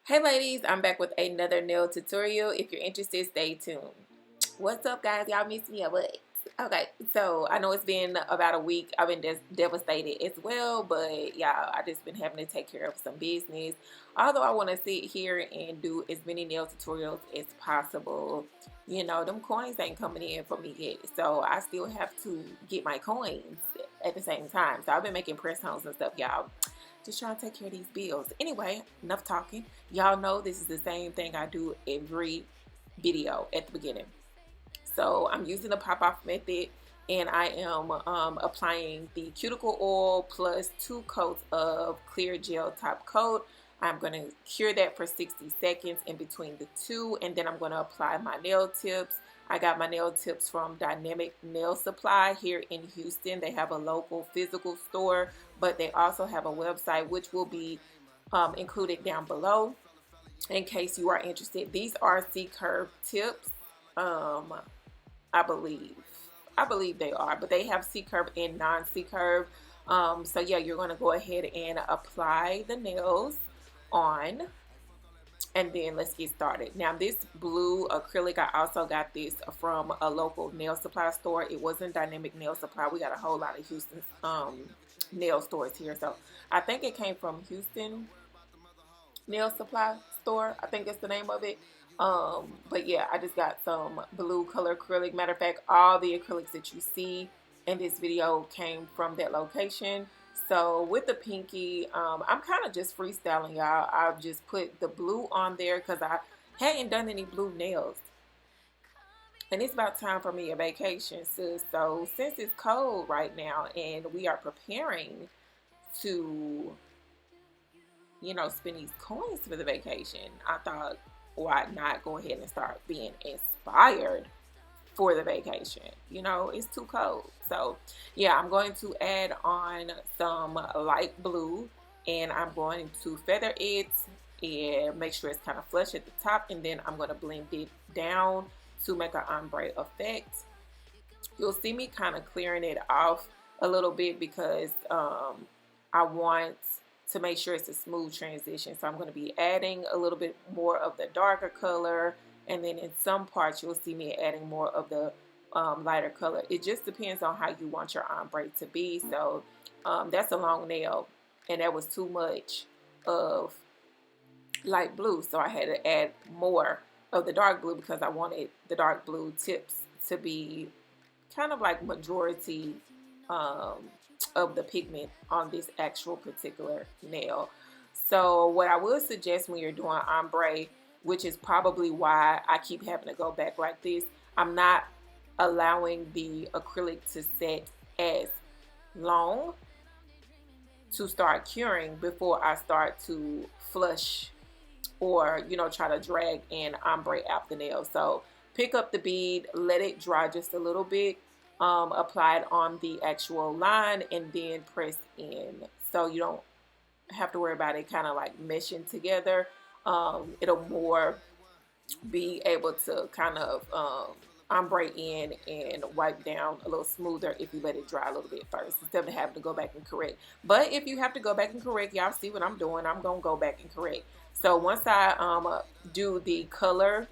Hey ladies, I'm back with another nail tutorial. If you're interested, stay tuned. What's up guys? Y'all miss me or what? Okay, so I know it's been about a week. I've been devastated as well, but y'all, I just been having to take care of some business. Although I want to sit here and do as many nail tutorials as possible, you know, them coins ain't coming in for me yet. So I still have to get my coins at the same time. So I've been making press-ons and stuff, y'all. Just trying to take care of these bills. Anyway, enough talking. Y'all know this is the same thing I do every video at the beginning. So I'm using the pop-off method, and I am applying the cuticle oil plus 2 coats of clear gel top coat. I'm going to cure that for 60 seconds in between the two, and then I'm going to apply my nail tips. I got my nail tips from Dynamic Nail Supply here in Houston. They have a local physical store, but they also have a website which will be included down below in case you are interested. These are C-curve tips. I believe. I believe they are, but they have C-curve and non-C-curve. So yeah, you're going to go ahead and apply the nails on, and then let's get started. Now this blue acrylic, I also got this from a local nail supply store. It wasn't Dynamic Nail Supply. We got a whole lot of Houston nail stores here, so I think it came from Houston Nail Supply Store, I think that's the name of it. But yeah, I just got some blue color acrylic. Matter of fact, all the acrylics that you see in this video came from that location. So with the pinky, I'm kind of just freestyling, y'all. I've just put the blue on there because I hadn't done any blue nails. And it's about time for me a vacation, sis. So since it's cold right now and we are preparing to, you know, spend these coins for the vacation, I thought, why not go ahead and start being inspired for the vacation? You know, it's too cold. So yeah, I'm going to add on some light blue, and I'm going to feather it and make sure it's kind of flush at the top, and then I'm going to blend it down to make an ombre effect. You'll see me kind of clearing it off a little bit because I want to make sure it's a smooth transition. So I'm going to be adding a little bit more of the darker color, and then in some parts you'll see me adding more of the lighter color. It just depends on how you want your ombre to be. So that's a long nail, and that was too much of light blue, so I had to add more of the dark blue because I wanted the dark blue tips to be kind of like majority of the pigment on this actual particular nail. So what I would suggest when you're doing ombre, which is probably why I keep having to go back like this, I'm not allowing the acrylic to set as long to start curing before I start to flush or, you know, try to drag and ombre out the nail. So pick up the bead, let it dry just a little bit, apply it on the actual line, and then press in. So you don't have to worry about it kind of like meshing together. It'll more be able to kind of ombre in and wipe down a little smoother if you let it dry a little bit first instead of having to go back and correct. But if you have to go back and correct, y'all see what I'm doing. I'm gonna go back and correct. So once I do the color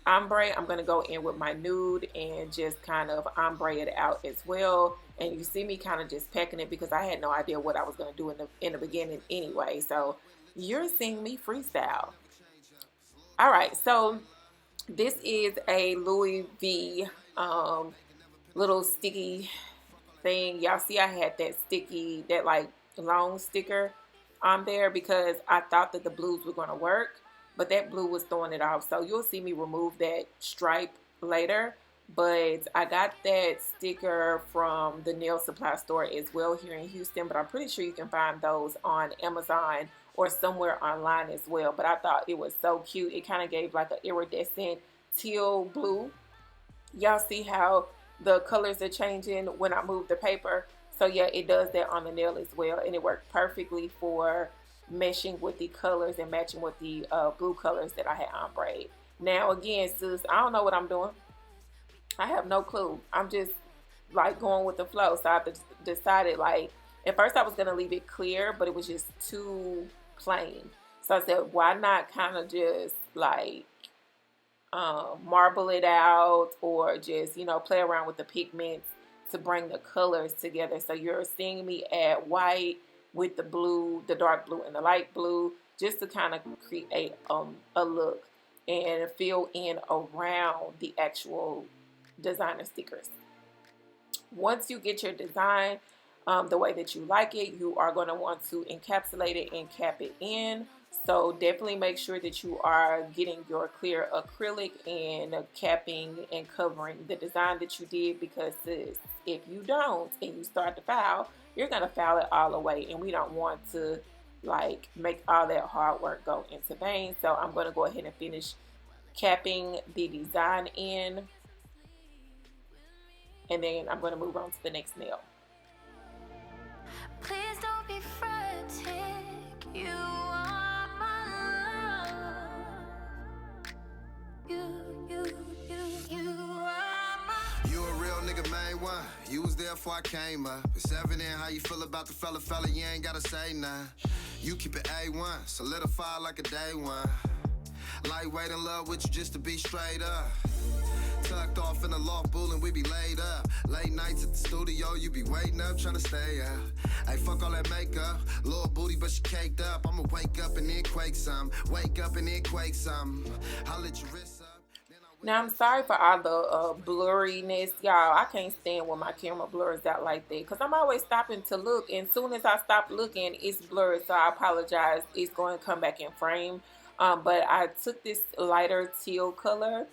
ombre, I'm gonna go in with my nude and just kind of ombre it out as well. And you see me kind of just pecking it because I had no idea what I was gonna do in the beginning anyway. So you're seeing me freestyle. All right, so this is a Louis V little sticky thing. Y'all see I had that sticky, that like long sticker on there because I thought that the blues were going to work, but that blue was throwing it off. So you'll see me remove that stripe later. But I got that sticker from the nail supply store as well here in Houston, but I'm pretty sure you can find those on Amazon or somewhere online as well. But I thought it was so cute. It kind of gave like an iridescent teal blue. Y'all see how the colors are changing when I move the paper? So yeah, it does that on the nail as well, and it worked perfectly for meshing with the colors and matching with the blue colors that I had ombre. Now again, sis, I don't know what I'm doing. I have no clue. I'm just like going with the flow. So I decided, like, at first I was going to leave it clear, but it was just too plain. So I said, why not kind of just like marble it out, or just, you know, play around with the pigments to bring the colors together. So you're seeing me add white with the blue, the dark blue and the light blue, just to kind of create a look and fill in around the actual designer stickers. Once you get your design the way that you like it, you are going to want to encapsulate it and cap it in. So definitely make sure that you are getting your clear acrylic and capping and covering the design that you did, because if you don't and you start to foul, you're going to foul it all away, and we don't want to like make all that hard work go into vain. So I'm going to go ahead and finish capping the design in, and then I'm going to move on to the next nail. Please don't be frantic. You are my love. You are my. You a real nigga, main one. You was there before I came up. It's evident how you feel about the fella. You ain't gotta say nothing. You keep it A1, solidify like a day one. Lightweight in love with you just to be straight up. Tucked off in the loft, bullin', we be laid up. Late nights at the studio, you be waiting up, trying to stay up. Hey, fuck all that makeup. Little booty, but she caked up. I'ma wake up and then quake some. Wake up and then quake some. I'll let you wrist up. Now, I'm sorry for all the blurriness, y'all. I can't stand when my camera blurs out like that, because I'm always stopping to look, and as soon as I stop looking, it's blurred, so I apologize. It's going to come back in frame. But I took this lighter teal color,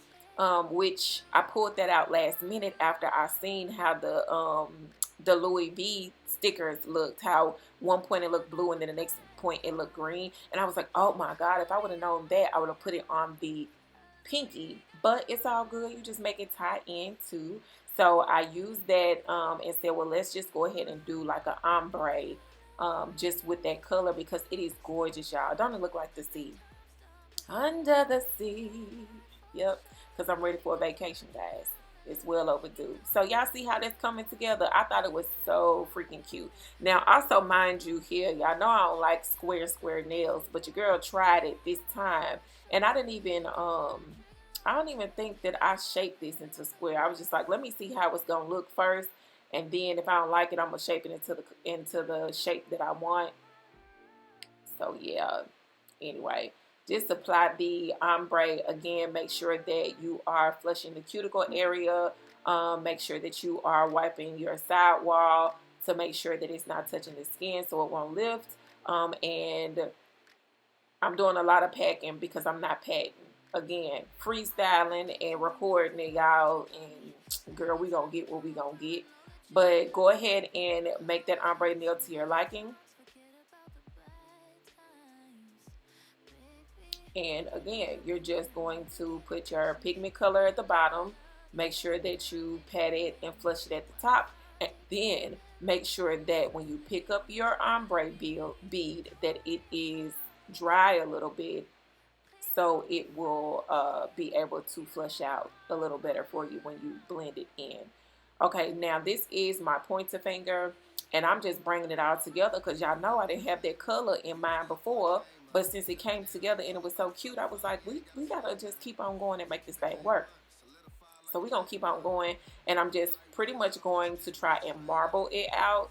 which I pulled that out last minute after I seen how the Louis V stickers looked. How one point it looked blue and then the next point it looked green, and I was like, oh my god, if I would have known that, I would have put it on the pinky. But it's all good, you just make it tie in too. So I used that and said, well, let's just go ahead and do like an ombre just with that color, because it is gorgeous, y'all. Don't it look like the sea? Under the sea. Yep, because I'm ready for a vacation, guys. It's well overdue. So y'all see how that's coming together? I thought it was so freaking cute. Now, also, mind you here, y'all know I don't like square nails, but your girl tried it this time, and I don't even think that I shaped this into square. I was just like, let me see how it's gonna look first, and then if I don't like it, I'm gonna shape it into the shape that I want. So yeah, anyway, just apply the ombre again. Make sure that you are flushing the cuticle area. Make sure that you are wiping your side wall to make sure that it's not touching the skin so it won't lift. And I'm doing a lot of packing because I'm not packing. Again, freestyling and recording it, y'all. And girl, we gonna get what we gonna get. But go ahead and make that ombre nail to your liking. And again, you're just going to put your pigment color at the bottom. Make sure that you pat it and flush it at the top. And then make sure that when you pick up your ombre bead, that it is dry a little bit, so it will be able to flush out a little better for you when you blend it in. Okay, now this is my pointer finger, and I'm just bringing it all together because y'all know I didn't have that color in mind before. But since it came together and it was so cute, I was like, we gotta just keep on going and make this thing work. So we're gonna keep on going, and I'm just pretty much going to try and marble it out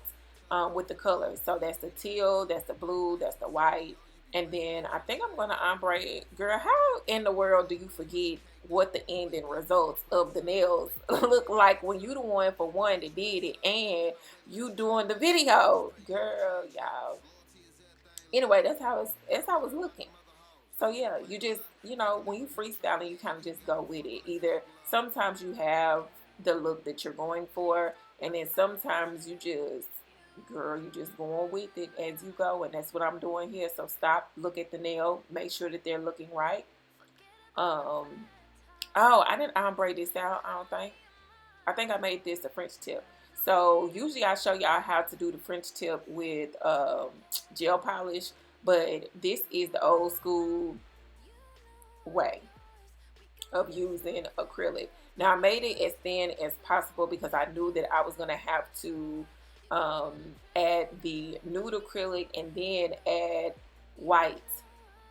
with the colors. So that's the teal, that's the blue, that's the white, and then I think I'm gonna ombre it. Girl, how in the world do you forget what the ending results of the nails look like when you the one for one that did it and you doing the video? Girl, y'all. Anyway, that's how it's looking. So yeah, you just, you know, when you freestyling, you kind of just go with it. Either sometimes you have the look that you're going for, and then sometimes you just, girl, you just going with it as you go, and that's what I'm doing here. So stop, look at the nail, make sure that they're looking right. Oh, I didn't ombre this out, I don't think. I think I made this a French tip. So usually I show y'all how to do the French tip with gel polish, but this is the old school way of using acrylic. Now I made it as thin as possible because I knew that I was going to have to add the nude acrylic and then add white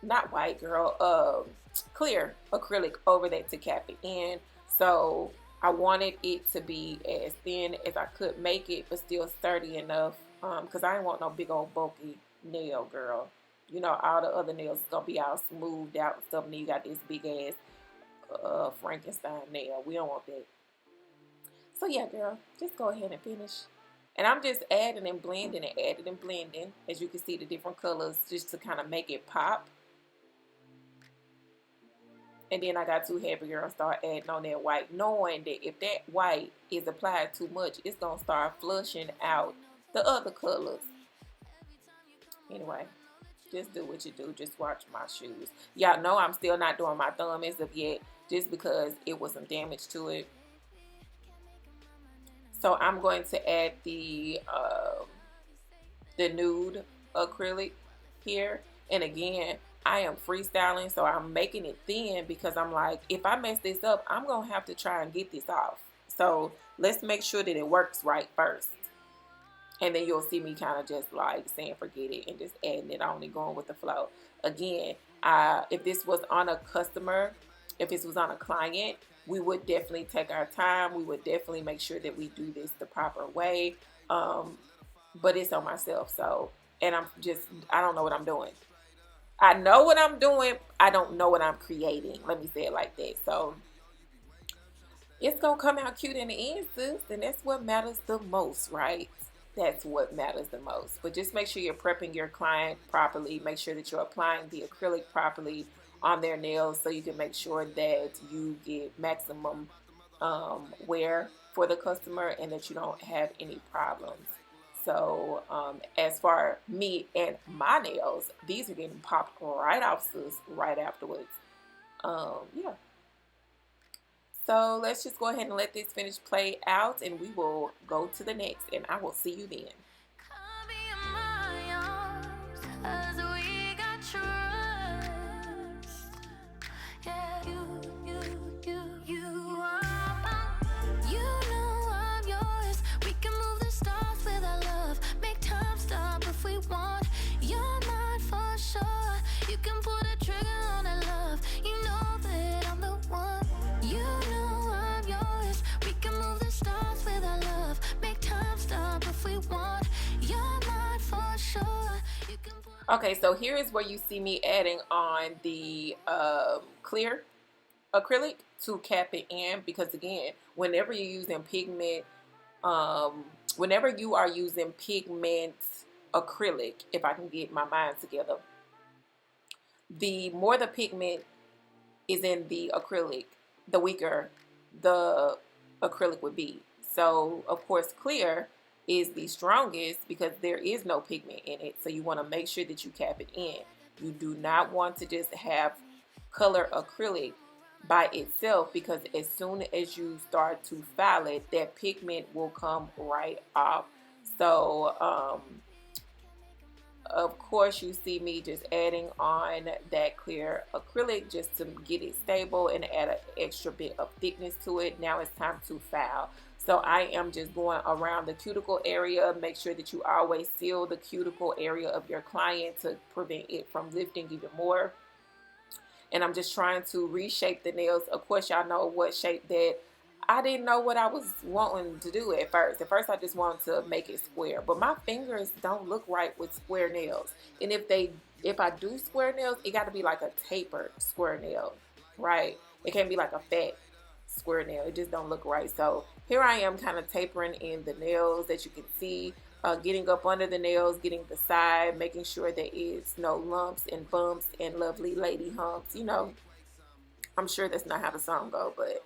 not white, girl, clear acrylic over that to cap it in. So I wanted it to be as thin as I could make it, but still sturdy enough, because I didn't want no big old bulky nail, girl. You know, all the other nails is gonna be all smoothed out and stuff, and then you got this big ass Frankenstein nail. We don't want that. So yeah, girl, just go ahead and finish. And I'm just adding and blending and adding and blending, as you can see, the different colors, just to kind of make it pop. And then I got too heavy, girl, start adding on that white, knowing that if that white is applied too much, it's going to start flushing out the other colors. Anyway, just do what you do. Just watch my shoes. Y'all know I'm still not doing my thumb as of yet, just because it was some damage to it. So I'm going to add the nude acrylic here. And again, I am freestyling, so I'm making it thin because I'm like, if I mess this up, I'm going to have to try and get this off. So let's make sure that it works right first. And then you'll see me kind of just like saying forget it and just adding it on and going with the flow. Again, if this was on a customer, if this was on a client, we would definitely take our time. We would definitely make sure that we do this the proper way. But it's on myself. So, and I don't know what I'm doing. I know what I'm doing. I don't know what I'm creating. Let me say it like that. So it's going to come out cute in the end, sis. And that's what matters the most, right? That's what matters the most. But just make sure you're prepping your client properly. Make sure that you're applying the acrylic properly on their nails so you can make sure that you get maximum wear for the customer and that you don't have any problems. So as for me and my nails, these are getting popped right off, sis, right afterwards. Yeah. So let's just go ahead and let this finish play out, and we will go to the next, and I will see you then. Okay, so here is where you see me adding on the clear acrylic to cap it in, because again, whenever you're using pigment, whenever you are using pigment acrylic, if I can get my mind together, the more the pigment is in the acrylic, the weaker the acrylic would be. So of course clear is the strongest because there is no pigment in it. So you want to make sure that you cap it in. You do not want to just have color acrylic by itself, because as soon as you start to file it, that pigment will come right off. So of course you see me just adding on that clear acrylic just to get it stable and add an extra bit of thickness to it. Now it's time to file. So I am just going around the cuticle area. Make sure that you always seal the cuticle area of your client to prevent it from lifting even more. And I'm just trying to reshape the nails. Of course, y'all know what shape that I didn't know what I was wanting to do at first. At first, I just wanted to make it square. But my fingers don't look right with square nails. And if I do square nails, it got to be like a tapered square nail, right? It can't be like a fat square nail. It just don't look right. So here I am kind of tapering in the nails that you can see, getting up under the nails, getting the side, making sure there is no lumps and bumps and lovely lady humps. You know, I'm sure that's not how the song goes, but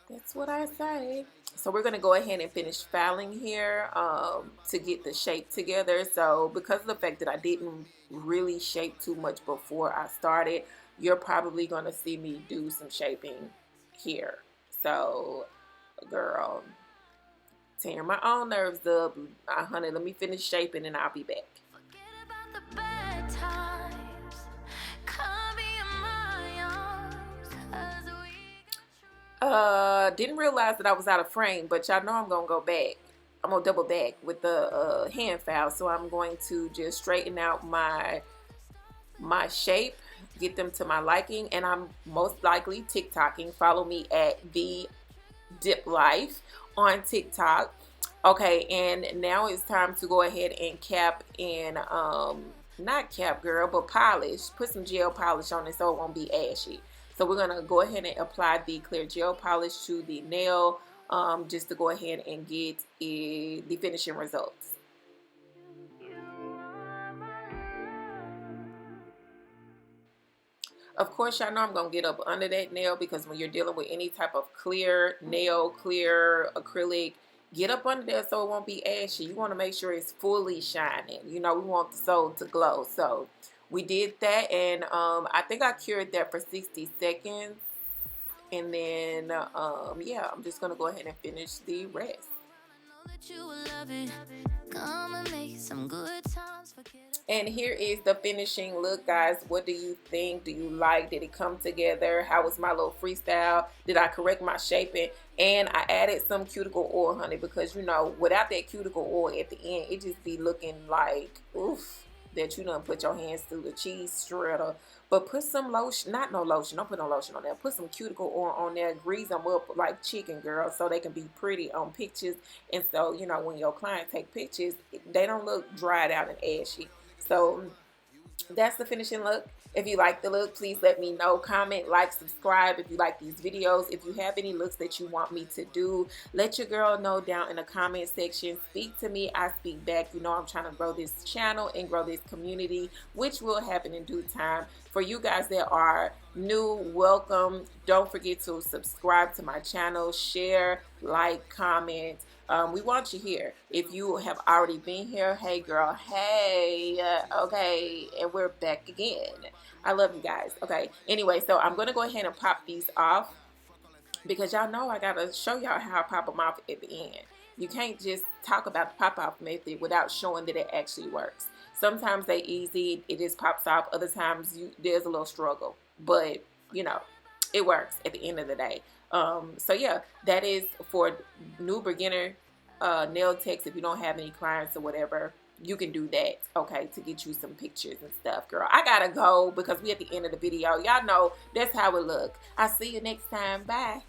that's what I say. So we're going to go ahead and finish filing here to get the shape together. So because of the fact that I didn't really shape too much before I started, you're probably going to see me do some shaping here. So girl, tearing my own nerves up. Honey, let me finish shaping and I'll be back. Didn't realize that I was out of frame, but y'all know I'm gonna go back. I'm gonna double back with the hand file. So I'm going to just straighten out my my shape, get them to my liking, and I'm most likely TikToking. Follow me at the Dip Life on TikTok. Okay, and now it's time to go ahead and cap and not cap, girl, but polish. Put some gel polish on it so it won't be ashy. So we're gonna go ahead and apply the clear gel polish to the nail, just to go ahead and get the finishing results. Of course, y'all know I'm going to get up under that nail, because when you're dealing with any type of clear nail, clear acrylic, get up under there so it won't be ashy. You want to make sure it's fully shining. You know, we want the sole to glow. So we did that, and I think I cured that for 60 seconds. And then, yeah, I'm just going to go ahead and finish the rest. And here is the finishing look, guys. What do you think? Do you like? Did it come together? How was my little freestyle? Did I correct my shaping? And I added some cuticle oil, honey, because, you know, without that cuticle oil at the end, it just be looking like, oof, that you done put your hands through the cheese shredder. But put some lotion, not no lotion, don't put no lotion on there. Put some cuticle oil on there, grease them up like chicken, girl, so they can be pretty on pictures. And so, you know, when your clients take pictures, they don't look dried out and ashy. So that's the finishing look. If you like the look, please let me know. Comment, like, subscribe if you like these videos. If you have any looks that you want me to do, let your girl know down in the comment section. Speak to me, I speak back. You know I'm trying to grow this channel and grow this community, which will happen in due time. For you guys that are new, welcome. Don't forget to subscribe to my channel, share, like, comment. We want you here. If you have already been here, hey girl, hey, okay, and we're back again. I love you guys. Okay, anyway, so I'm gonna go ahead and pop these off, because y'all know I gotta show y'all how I pop them off at the end. You can't just talk about the pop off method without showing that it actually works. Sometimes they easy, it just pops off. Other times there's a little struggle, but you know, it works at the end of the day. So yeah, that is for new beginner nail techs. If you don't have any clients or whatever, you can do that, okay, to get you some pictures and stuff. Girl, I gotta go because we at the end of the video. Y'all know that's how it look. I'll see you next time. Bye.